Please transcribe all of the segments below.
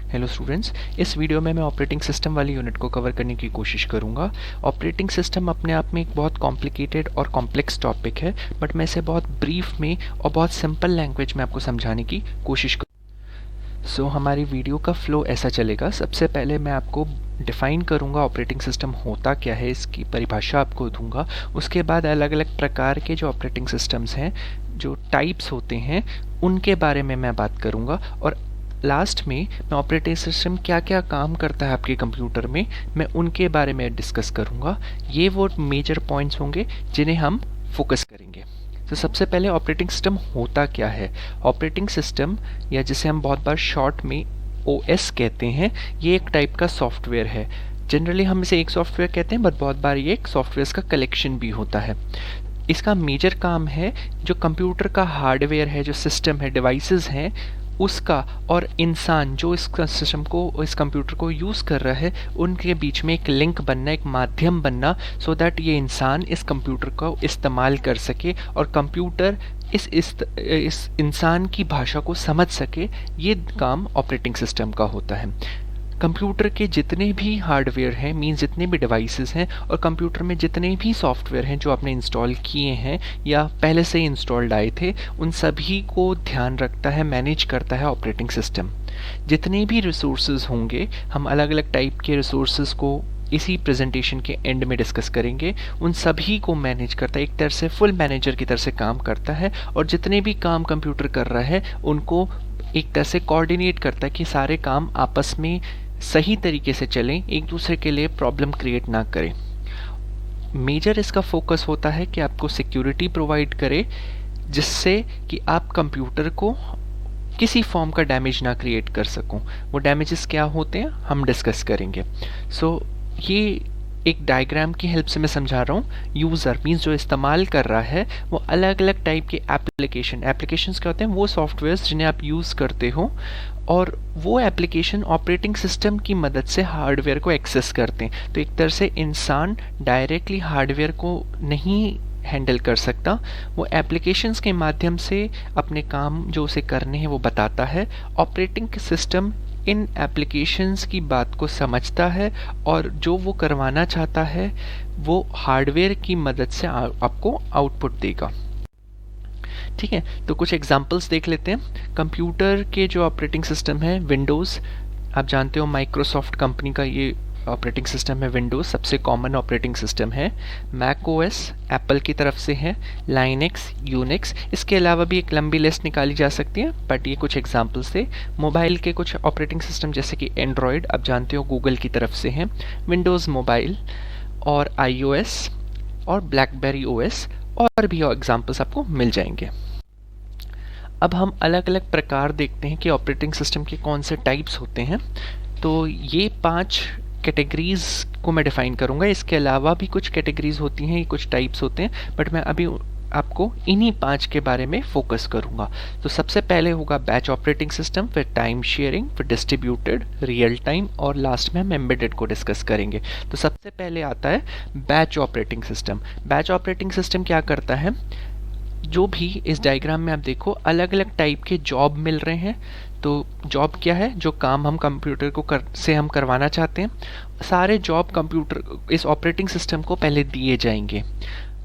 Hello students, इस video में मैं ऑपरेटिंग सिस्टम वाली यूनिट को कवर करने की कोशिश करूंगा। ऑपरेटिंग सिस्टम अपने आप में एक बहुत कॉम्प्लिकेटेड और कॉम्प्लेक्स टॉपिक है, बट मैं इसे बहुत ब्रीफ में और बहुत सिंपल लैंग्वेज में आपको समझाने की कोशिश करूँगा। हमारी वीडियो का फ्लो ऐसा चलेगा। सबसे पहले मैं आपको डिफ़ाइन करूंगा ऑपरेटिंग सिस्टम होता क्या है, इसकी परिभाषा आपको दूंगा। उसके बाद अलग अलग प्रकार के जो ऑपरेटिंग सिस्टम्स हैं, जो टाइप्स होते हैं, उनके बारे में मैं बात करूंगा। और लास्ट में मैं ऑपरेटिंग सिस्टम क्या क्या काम करता है आपके कंप्यूटर में, मैं उनके बारे में डिस्कस करूंगा। ये वो मेजर पॉइंट्स होंगे जिन्हें हम फोकस करेंगे। तो सबसे पहले ऑपरेटिंग सिस्टम होता क्या है। ऑपरेटिंग सिस्टम, या जिसे हम बहुत बार शॉर्ट में OS कहते हैं, ये एक टाइप का सॉफ्टवेयर है। जनरली हम इसे एक सॉफ्टवेयर कहते हैं, बट बहुत बार ये एक सॉफ्टवेयर का कलेक्शन भी होता है। इसका मेजर काम है जो कंप्यूटर का हार्डवेयर है, जो सिस्टम है, डिवाइसेस हैं, उसका और इंसान जो इस सिस्टम को, इस कंप्यूटर को यूज़ कर रहा है, उनके बीच में एक लिंक बनना, एक माध्यम बनना, सो दैट ये इंसान इस कंप्यूटर को इस्तेमाल कर सके और कंप्यूटर इस इंसान की भाषा को समझ सके। ये काम ऑपरेटिंग सिस्टम का होता है। कंप्यूटर के जितने भी हार्डवेयर हैं, मीन्स जितने भी डिवाइसेस हैं, और कंप्यूटर में जितने भी सॉफ्टवेयर हैं जो आपने इंस्टॉल किए हैं या पहले से ही इंस्टॉल्ड आए थे, उन सभी को ध्यान रखता है, मैनेज करता है ऑपरेटिंग सिस्टम। जितने भी रिसोर्सेज होंगे, हम अलग अलग टाइप के रिसोर्सेज को इसी प्रेजेंटेशन के एंड में डिस्कस करेंगे। उन सभी को मैनेज करता है, एक तरह से फुल मैनेजर की तरह से काम करता है, और जितने भी काम कंप्यूटर कर रहा है उनको एक तरह से कोऑर्डिनेट करता है कि सारे काम आपस में सही तरीके से चलें, एक दूसरे के लिए प्रॉब्लम क्रिएट ना करें। मेजर इसका फोकस होता है कि आपको सिक्योरिटी प्रोवाइड करे, जिससे कि आप कंप्यूटर को किसी फॉर्म का डैमेज ना क्रिएट कर सको। वो डैमेजेस क्या होते हैं हम डिस्कस करेंगे। ये एक डायग्राम की हेल्प से मैं समझा रहा हूँ। यूज़र मीन्स जो इस्तेमाल कर रहा है, वो अलग अलग टाइप के एप्लीकेशंस क्या होते हैं, वो सॉफ्टवेयर्स जिन्हें आप यूज़ करते हो, और वो एप्लीकेशन ऑपरेटिंग सिस्टम की मदद से हार्डवेयर को एक्सेस करते हैं। तो एक तरह से इंसान डायरेक्टली हार्डवेयर को नहीं हैंडल कर सकता, वो एप्लीकेशंस के माध्यम से अपने काम जो उसे करने हैं वो बताता है। ऑपरेटिंग सिस्टम इन एप्लीकेशंस की बात को समझता है, और जो वो करवाना चाहता है वो हार्डवेयर की मदद से आपको आउटपुट देगा। ठीक है, तो कुछ एग्जांपल्स देख लेते हैं। कंप्यूटर के जो ऑपरेटिंग सिस्टम है, विंडोज़, आप जानते हो माइक्रोसॉफ्ट कंपनी का ये ऑपरेटिंग सिस्टम है। विंडोज़ सबसे कॉमन ऑपरेटिंग सिस्टम है। मैक ओएस एप्पल की तरफ से है। लाइनक्स, यूनिक्स, इसके अलावा भी एक लंबी लिस्ट निकाली जा सकती है, बट ये कुछ एग्जांपल्स थे। मोबाइल के कुछ ऑपरेटिंग सिस्टम जैसे कि एंड्रॉयड, आप जानते हो गूगल की तरफ से हैं। विंडोज़ मोबाइल और iOS और ब्लैकबेरी OS, और भी एग्जांपल्स आपको मिल जाएंगे। अब हम अलग अलग प्रकार देखते हैं कि ऑपरेटिंग सिस्टम के कौन से टाइप्स होते हैं। तो ये 5 कैटेगरीज को मैं डिफाइन करूंगा। इसके अलावा भी कुछ कैटेगरीज होती हैं, कुछ टाइप्स होते हैं, बट मैं अभी आपको इन्हीं 5 के बारे में फोकस करूंगा। तो सबसे पहले होगा बैच ऑपरेटिंग सिस्टम, फिर टाइम शेयरिंग, फिर डिस्ट्रीब्यूटेड, रियल टाइम, और लास्ट में हम एम्बेडेड को डिस्कस करेंगे। तो सबसे पहले आता है batch operating system. Batch operating system क्या करता है, जो भी इस डायग्राम में आप देखो, अलग अलग टाइप के जॉब मिल रहे हैं। तो जॉब क्या है, जो काम हम कंप्यूटर को से हम करवाना चाहते हैं, सारे जॉब कंप्यूटर इस ऑपरेटिंग सिस्टम को पहले दिए जाएंगे।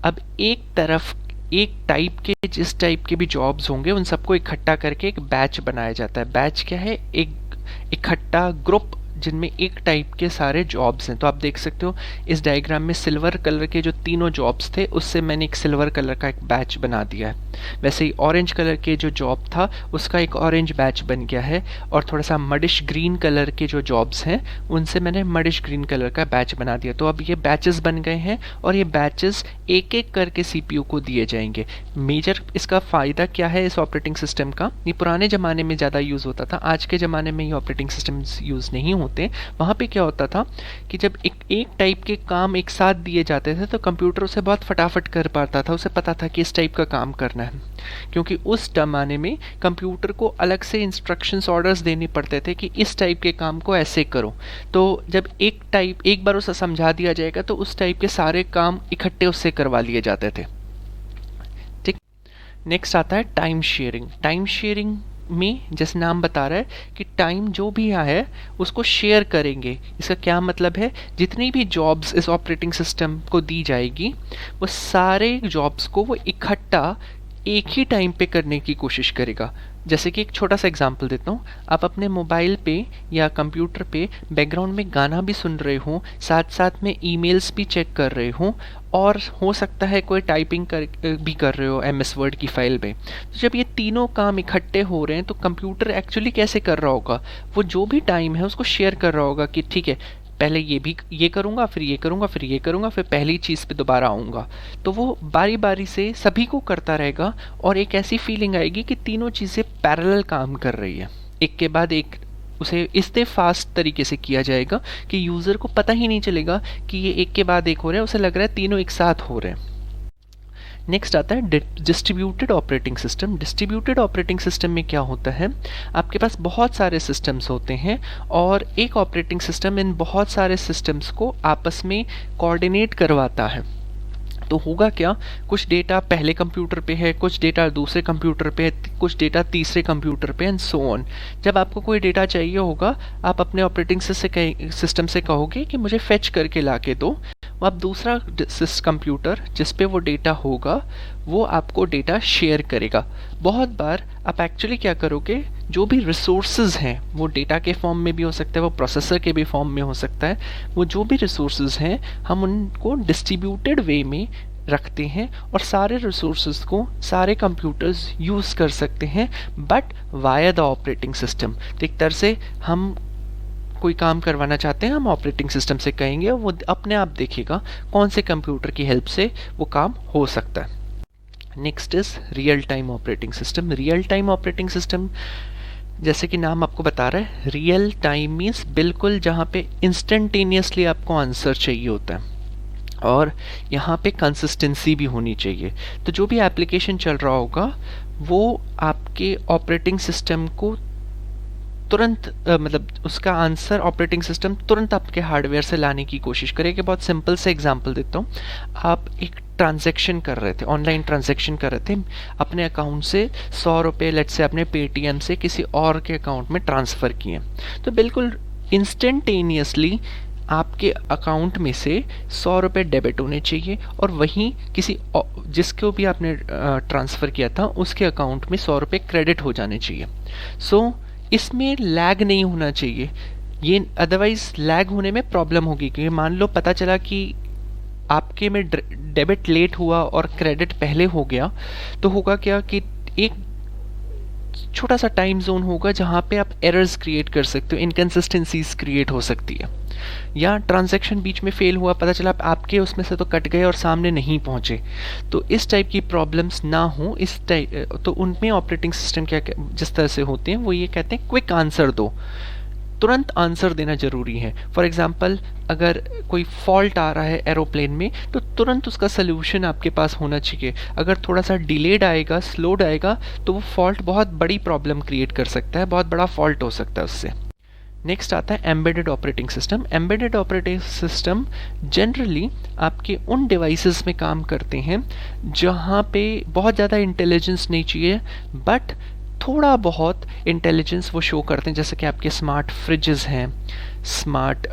अब एक तरफ एक टाइप के, जिस टाइप के भी जॉब्स होंगे उन सबको इकट्ठा करके एक बैच बनाया जाता है। बैच क्या है, एक इकट्ठा ग्रुप जिनमें एक टाइप के सारे जॉब्स हैं। तो आप देख सकते हो इस डायग्राम में सिल्वर कलर के जो तीनों जॉब्स थे, उससे मैंने एक सिल्वर कलर का एक बैच बना दिया है। वैसे ही ऑरेंज कलर के जो जॉब था उसका एक ऑरेंज बैच बन गया है, और थोड़ा सा मडिश ग्रीन कलर के जो जॉब्स हैं उनसे मैंने मडिश ग्रीन कलर का बैच बना दिया। तो अब ये बैचेस बन गए हैं, और ये बैचेस एक एक करके CPU को दिए जाएंगे। मेजर इसका फ़ायदा क्या है इस ऑपरेटिंग सिस्टम का, ये पुराने ज़माने में ज़्यादा यूज़ होता था, आज के ज़माने में ये ऑपरेटिंग सिस्टम्स यूज़ नहीं होते। वहाँ पे क्या होता था कि जब एक टाइप के काम एक साथ दिए जाते थे तो कंप्यूटर उसे बहुत फटाफट कर पाता था, उसे पता था कि इस टाइप का काम करना है। क्योंकि उस ज़माने में कंप्यूटर को अलग से इंस्ट्रक्शंस ऑर्डर्स देने पड़ते थे कि इस टाइप के काम को ऐसे करो। तो जब एक बार उसे समझा दिया जाएगा तो उस टाइप के सारे काम इकट्ठे उससे करवा लिए जाते थे। ठीक, नेक्स्ट आता है टाइम शेयरिंग। टाइम शेयरिंग में जैसे नाम बता रहा है कि टाइम जो भी है उसको शेयर करेंगे। इसका क्या मतलब है, जितनी भी जॉब्स इस ऑपरेटिंग सिस्टम को दी जाएगी वो सारे जॉब्स को वो इकट्ठा एक ही टाइम पे करने की कोशिश करेगा। जैसे कि एक छोटा सा एग्जांपल देता हूँ, आप अपने मोबाइल पे या कंप्यूटर पे बैकग्राउंड में गाना भी सुन रहे हो, साथ साथ में ईमेल्स भी चेक कर रहे हो, और हो सकता है कोई टाइपिंग भी कर रहे हो एमएस वर्ड की फाइल में। तो जब ये तीनों काम इकट्ठे हो रहे हैं तो कंप्यूटर एक्चुअली कैसे कर रहा होगा, वो जो भी टाइम है उसको शेयर कर रहा होगा कि ठीक है पहले ये करूँगा, फिर ये करूँगा, फिर ये करूँगा, फिर पहली चीज़ पे दोबारा आऊँगा। तो वो बारी बारी से सभी को करता रहेगा और एक ऐसी फीलिंग आएगी कि तीनों चीज़ें पैरेलल काम कर रही है, एक के बाद एक। उसे इतने फास्ट तरीके से किया जाएगा कि यूज़र को पता ही नहीं चलेगा कि ये एक के बाद एक हो रहा है, उसे लग रहा है तीनों एक साथ हो रहे हैं। नेक्स्ट आता है distributed operating system. Distributed operating system में क्या होता है, आपके पास बहुत सारे सिस्टम्स होते हैं और एक ऑपरेटिंग सिस्टम इन बहुत सारे सिस्टम्स को आपस में कोऑर्डिनेट करवाता है। तो होगा क्या, कुछ डेटा पहले कंप्यूटर पे है, कुछ डेटा दूसरे कंप्यूटर पे है, कुछ डेटा तीसरे कंप्यूटर पे, एंड सो ऑन। जब आपको कोई डेटा चाहिए होगा, आप अपने ऑपरेटिंग सिस्टम से कहोगे कि मुझे फेच करके ला के दो, वो आप दूसरा कंप्यूटर जिस पे वो डेटा होगा वो आपको डेटा शेयर करेगा। बहुत बार आप एक्चुअली क्या करोगे, जो भी रिसोर्सेज हैं वो डेटा के फॉर्म में भी हो सकता है, वो प्रोसेसर के भी फॉर्म में हो सकता है, वो जो भी रिसोर्सेज हैं हम उनको डिस्ट्रीब्यूटेड वे में रखते हैं और सारे रिसोर्सेज को सारे कंप्यूटर्स यूज़ कर सकते हैं, but via the operating system. तो एक तरह से हम कोई काम करवाना चाहते हैं, हम ऑपरेटिंग सिस्टम से कहेंगे और वो अपने आप देखेगा कौन से कंप्यूटर की हेल्प से वो काम हो सकता है। Next is real time operating system. Real time operating system जैसे कि नाम आपको बता रहा है, रियल टाइम मीन्स बिल्कुल जहाँ पे इंस्टेंटेनियसली आपको आंसर चाहिए होता है और यहाँ पे कंसिस्टेंसी भी होनी चाहिए। तो जो भी एप्लीकेशन चल रहा होगा वो आपके ऑपरेटिंग सिस्टम को तुरंत मतलब उसका आंसर ऑपरेटिंग सिस्टम तुरंत आपके हार्डवेयर से लाने की कोशिश करेगा। बहुत सिंपल से एग्जांपल देता हूँ, आप एक ट्रांजैक्शन कर रहे थे, ऑनलाइन ट्रांजैक्शन कर रहे थे, अपने अकाउंट से 100 रुपये लेट से अपने पेटीएम से किसी और के अकाउंट में ट्रांसफ़र किए, तो बिल्कुल इंस्टेंटेनियसली आपके अकाउंट में से 100 रुपये डेबिट होने चाहिए और वहीं किसी जिसको भी आपने ट्रांसफ़र किया था उसके अकाउंट में 100 रुपये क्रेडिट हो जाने चाहिए। सो इसमें लैग नहीं होना चाहिए, ये अदरवाइज लैग होने में प्रॉब्लम होगी। क्योंकि मान लो पता चला कि आपके में डेबिट लेट हुआ और क्रेडिट पहले हो गया, तो होगा क्या कि एक छोटा सा टाइम जोन होगा जहाँ पे आप एरर्स क्रिएट कर सकते हो, इनकन्सिस्टेंसीज क्रिएट हो सकती है, या ट्रांजैक्शन बीच में फेल हुआ, पता चला आपके उसमें से तो कट गए और सामने नहीं पहुँचे। तो इस टाइप की प्रॉब्लम्स ना हो, इस टाइप तो उनमें ऑपरेटिंग सिस्टम क्या जिस तरह से होते हैं वो ये कहते हैं क्विक आंसर दो, तुरंत आंसर देना ज़रूरी है। फॉर एग्ज़ाम्पल अगर कोई फॉल्ट आ रहा है एरोप्लेन में तो तुरंत उसका सल्यूशन आपके पास होना चाहिए। अगर थोड़ा सा डिलेड आएगा, स्लोड आएगा, तो वो फॉल्ट बहुत बड़ी प्रॉब्लम क्रिएट कर सकता है, बहुत बड़ा फॉल्ट हो सकता है उससे। नेक्स्ट आता है embedded operating system. Embedded operating system generally आपके उन डिवाइसेस में काम करते हैं जहाँ पे बहुत ज़्यादा इंटेलिजेंस नहीं चाहिए, बट थोड़ा बहुत इंटेलिजेंस वो शो करते हैं। जैसे कि आपके स्मार्ट फ्रिजेस हैं, स्मार्ट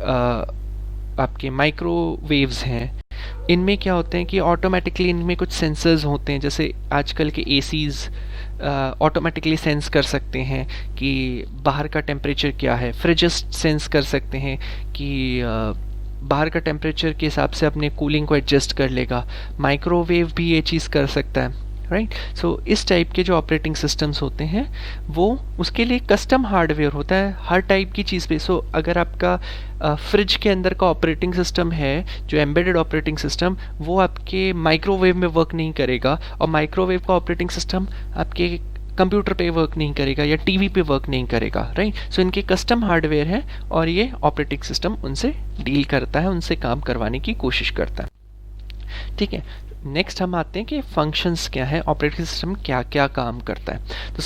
आपके माइक्रोवेव्स हैं, इनमें क्या होते हैं कि ऑटोमेटिकली इनमें कुछ सेंसर्स होते हैं। जैसे आजकल के एसीज़ ऑटोमेटिकली सेंस कर सकते हैं कि बाहर का टेम्परेचर क्या है, फ्रिजेस सेंस कर सकते हैं कि बाहर का टेम्परेचर के हिसाब से अपने कूलिंग को एडजस्ट कर लेगा। माइक्रोवेव भी ये चीज़ कर सकता है, राइट। सो इस टाइप के जो ऑपरेटिंग सिस्टम्स होते हैं वो उसके लिए कस्टम हार्डवेयर होता है हर टाइप की चीज़ पे। सो अगर आपका फ्रिज के अंदर का ऑपरेटिंग सिस्टम है जो एम्बेडेड ऑपरेटिंग सिस्टम, वो आपके माइक्रोवेव में वर्क नहीं करेगा, और माइक्रोवेव का ऑपरेटिंग सिस्टम आपके कंप्यूटर पे वर्क नहीं करेगा या टीवी पे वर्क नहीं करेगा, राइट। सो इनके कस्टम हार्डवेयर है और ये ऑपरेटिंग सिस्टम उनसे डील करता है, उनसे काम करवाने की कोशिश करता है, ठीक है। नेक्स्ट हम आते हैं कि फंक्शंस क्या है, ऑपरेटिंग सिस्टम क्या क्या काम करता है। तो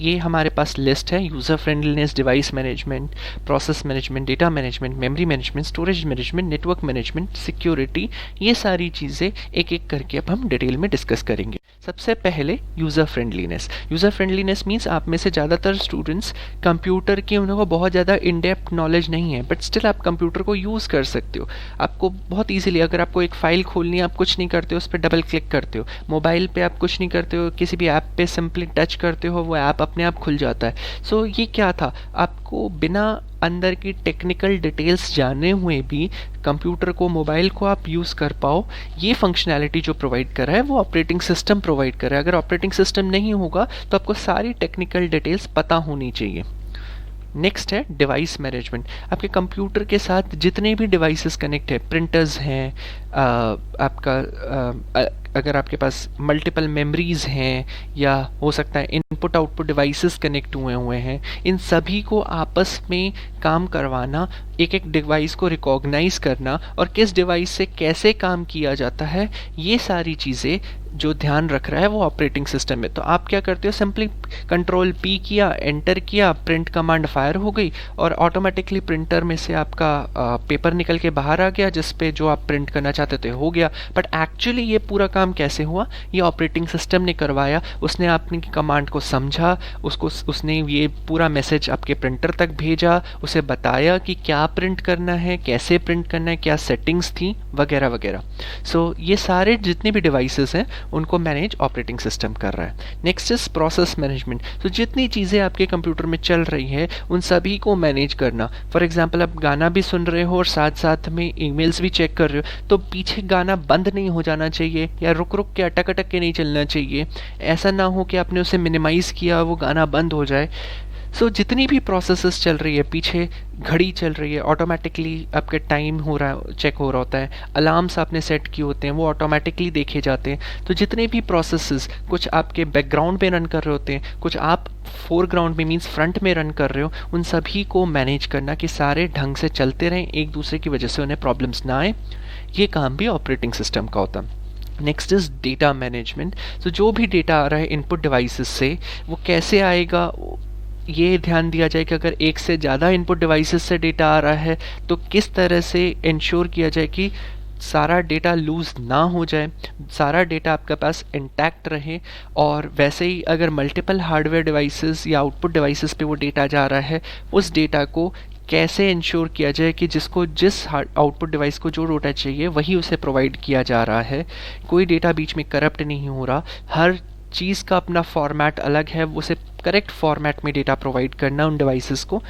ये हमारे पास लिस्ट है, user friendliness, device management, process management, data management, memory management, storage management, network management, security, ये सारी चीज़ें एक एक करके अब हम डिटेल में डिस्कस करेंगे। सबसे पहले user friendliness. User friendliness means आप में से ज़्यादातर स्टूडेंट्स कंप्यूटर की उनको बहुत ज़्यादा इन डेप्थ नॉलेज नहीं है, बट स्टिल आप कंप्यूटर को यूज़ कर सकते हो। आपको बहुत ईजिली, अगर आपको एक फ़ाइल खोलनी है, आप कुछ नहीं करते हो, उस पर डबल क्लिक करते हो। मोबाइल पे आप कुछ नहीं करते हो, किसी भी ऐप पे सिंपली टच करते हो, वो ऐप अपने आप खुल जाता है। सो ये क्या था, आपको बिना अंदर की टेक्निकल डिटेल्स जाने हुए भी कंप्यूटर को, मोबाइल को आप यूज़ कर पाओ, ये फंक्शनैलिटी जो प्रोवाइड कर रहा है वो ऑपरेटिंग सिस्टम प्रोवाइड कर रहा है। अगर ऑपरेटिंग सिस्टम नहीं होगा तो आपको सारी टेक्निकल डिटेल्स पता होनी चाहिए। नेक्स्ट है डिवाइस मैनेजमेंट। आपके कंप्यूटर के साथ जितने भी डिवाइसेस कनेक्ट है, प्रिंटर्स हैं, आपका अगर आपके पास मल्टीपल मेमोरीज हैं, या हो सकता है इनपुट आउटपुट डिवाइसेस कनेक्ट हुए हैं, इन सभी को आपस में काम करवाना, एक एक डिवाइस को रिकॉग्नाइज करना और किस डिवाइस से कैसे काम किया जाता है, ये सारी चीज़ें जो ध्यान रख रहा है वो ऑपरेटिंग सिस्टम में। तो आप क्या करते हो, सिंपली कंट्रोल पी किया, एंटर किया, प्रिंट कमांड फायर हो गई और ऑटोमेटिकली प्रिंटर में से आपका पेपर निकल के बाहर आ गया, जिस पे जो आप प्रिंट करना चाहते थे हो गया। बट एक्चुअली ये पूरा काम कैसे हुआ, ये ऑपरेटिंग सिस्टम ने करवाया। उसने आपकी कमांड को समझा, उसने ये पूरा मैसेज आपके प्रिंटर तक भेजा, उसे बताया कि क्या प्रिंट करना है, कैसे प्रिंट करना है, क्या सेटिंग्स थी, वगैरह वगैरह। सो ये सारे जितने भी डिवाइसेस हैं उनको मैनेज ऑपरेटिंग सिस्टम कर रहा है। Next is process management. तो जितनी चीज़ें आपके कंप्यूटर में चल रही हैं उन सभी को मैनेज करना। फॉर एग्जांपल, आप गाना भी सुन रहे हो और साथ साथ में ईमेल्स भी चेक कर रहे हो, तो पीछे गाना बंद नहीं हो जाना चाहिए या रुक रुक के, अटक अटक के नहीं चलना चाहिए। ऐसा ना हो कि आपने उसे मिनिमाइज़ किया, वो गाना बंद हो जाए। सो जितनी भी प्रोसेसेस चल रही है, पीछे घड़ी चल रही है, ऑटोमेटिकली आपके टाइम हो रहा है, चेक हो रहा होता है, अलार्म्स आपने सेट किए होते हैं, वो ऑटोमेटिकली देखे जाते हैं। तो जितने भी प्रोसेसेस, कुछ आपके बैकग्राउंड में रन कर रहे होते हैं, कुछ आप फोरग्राउंड में मीन्स फ्रंट में रन कर रहे हो, उन सभी को मैनेज करना कि सारे ढंग से चलते रहें, एक दूसरे की वजह से उन्हें प्रॉब्लम्स ना आए, ये काम भी ऑपरेटिंग सिस्टम का होता है। Next is data management. तो जो भी डेटा आ रहा है इनपुट डिवाइसेस से, वो कैसे आएगा, ये ध्यान दिया जाए कि अगर एक से ज़्यादा इनपुट डिवाइसेस से डेटा आ रहा है तो किस तरह से इंश्योर किया जाए कि सारा डेटा लूज़ ना हो जाए, सारा डेटा आपके पास इंटैक्ट रहे। और वैसे ही अगर मल्टीपल हार्डवेयर डिवाइसेस या आउटपुट डिवाइसेस पे वो डेटा जा रहा है, उस डेटा को कैसे इंश्योर किया जाए कि जिस आउटपुट डिवाइस को जो डेटा चाहिए वही उसे प्रोवाइड किया जा रहा है, कोई डेटा बीच में करप्ट नहीं हो रहा, हर चीज़ का अपना फॉर्मेट अलग है, उसे करेक्ट फॉर्मेट में डेटा प्रोवाइड करना उन डिवाइसेस को,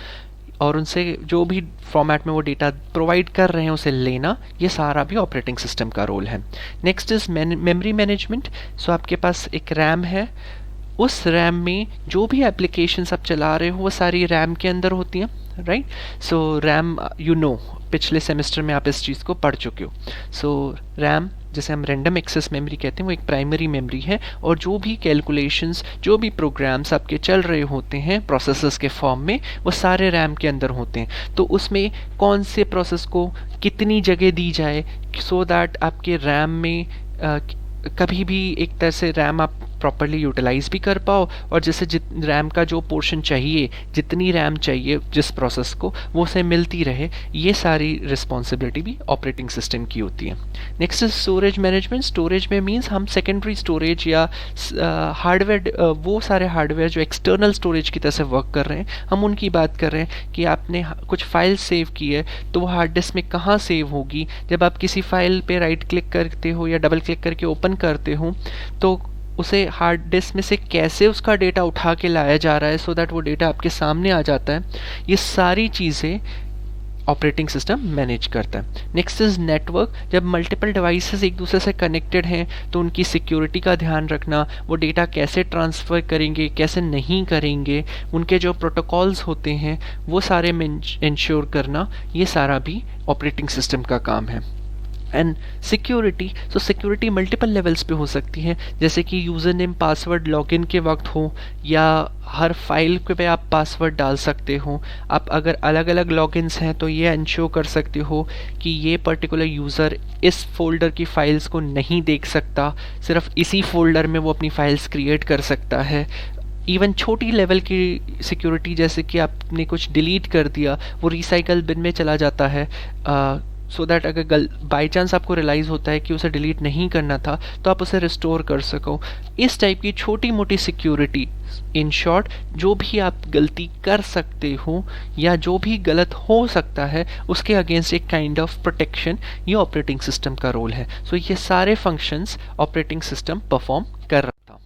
और उनसे जो भी फॉर्मेट में वो डेटा प्रोवाइड कर रहे हैं उसे लेना, ये सारा भी ऑपरेटिंग सिस्टम का रोल है। Next is memory management. So आपके पास एक रैम है, उस रैम में जो भी एप्लीकेशंस आप चला रहे हो वो सारी रैम के अंदर होती हैं, राइट। सो रैम, पिछले सेमेस्टर में आप इस चीज़ को पढ़ चुके हो। सो रैम, जिसे हम रैंडम एक्सेस मेमोरी कहते हैं, वो एक प्राइमरी मेमोरी है, और जो भी कैलकुलेशंस, जो भी प्रोग्राम्स आपके चल रहे होते हैं प्रोसेसर्स के फॉर्म में, वो सारे रैम के अंदर होते हैं। तो उसमें कौन से प्रोसेस को कितनी जगह दी जाए, सो दैट आपके रैम में कभी भी एक तरह से रैम आप प्रॉपरली यूटिलाइज भी कर पाओ, और जैसे रैम का जो पोर्शन चाहिए, जितनी रैम चाहिए जिस प्रोसेस को, वो उसे मिलती रहे, ये सारी रिस्पॉन्सिबिलिटी भी ऑपरेटिंग सिस्टम की होती है। Next is storage management. Storage में मीन्स हम सेकेंडरी स्टोरेज या हार्डवेयर, वो सारे हार्डवेयर जो एक्सटर्नल स्टोरेज की तरह से वर्क कर रहे हैं, हम उनकी बात कर रहे हैं कि आपने कुछ फाइल सेव की है तो वो हार्ड डिस्क में कहाँ सेव होगी। जब आप किसी फाइल पे राइट क्लिक करते हो या डबल क्लिक करके ओपन करते हो, तो उसे हार्ड डिस्क में से कैसे उसका डेटा उठा के लाया जा रहा है, सो दैट वो डेटा आपके सामने आ जाता है, ये सारी चीज़ें ऑपरेटिंग सिस्टम मैनेज करता है। Next is network. जब मल्टीपल डिवाइसेस एक दूसरे से कनेक्टेड हैं तो उनकी सिक्योरिटी का ध्यान रखना, वो डेटा कैसे ट्रांसफ़र करेंगे, कैसे नहीं करेंगे, उनके जो प्रोटोकॉल्स होते हैं वो सारे इंश्योर करना, ये सारा भी ऑपरेटिंग सिस्टम का काम है। एंड सिक्योरिटी, तो सिक्योरिटी मल्टीपल लेवल्स पे हो सकती है, जैसे कि यूज़र नेम पासवर्ड लॉगिन के वक्त हो, या हर फाइल पे आप पासवर्ड डाल सकते हो। आप अगर अलग अलग लॉगिन्स हैं तो ये इंश्योर कर सकते हो कि ये पर्टिकुलर यूज़र इस फोल्डर की फ़ाइल्स को नहीं देख सकता, सिर्फ इसी फोल्डर में वो अपनी फ़ाइल्स क्रिएट कर सकता है। इवन छोटी लेवल की सिक्योरिटी जैसे कि आपने कुछ डिलीट कर दिया, वो रिसाइकल बिन में चला जाता है, सो दैट अगर बाई चांस आपको रियलाइज़ होता है कि उसे डिलीट नहीं करना था तो आप उसे रिस्टोर कर सको। इस टाइप की छोटी मोटी सिक्योरिटी, इन शॉर्ट जो भी आप गलती कर सकते हो या जो भी गलत हो सकता है उसके अगेंस्ट एक काइंड ऑफ प्रोटेक्शन ये ऑपरेटिंग सिस्टम का रोल है। सो ये सारे फंक्शंस ऑपरेटिंग सिस्टम परफॉर्म कर रहा था।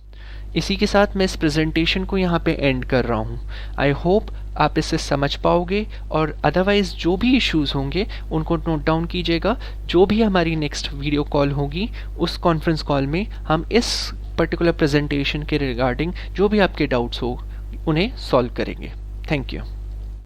इसी के साथ मैं इस प्रेजेंटेशन को यहाँ पे एंड कर रहा हूँ। आई होप आप इससे समझ पाओगे, और अदरवाइज़ जो भी इश्यूज़ होंगे उनको नोट डाउन कीजिएगा। जो भी हमारी नेक्स्ट वीडियो कॉल होगी उस कॉन्फ्रेंस कॉल में हम इस पर्टिकुलर प्रेजेंटेशन के रिगार्डिंग जो भी आपके डाउट्स हो उन्हें सॉल्व करेंगे। Thank you.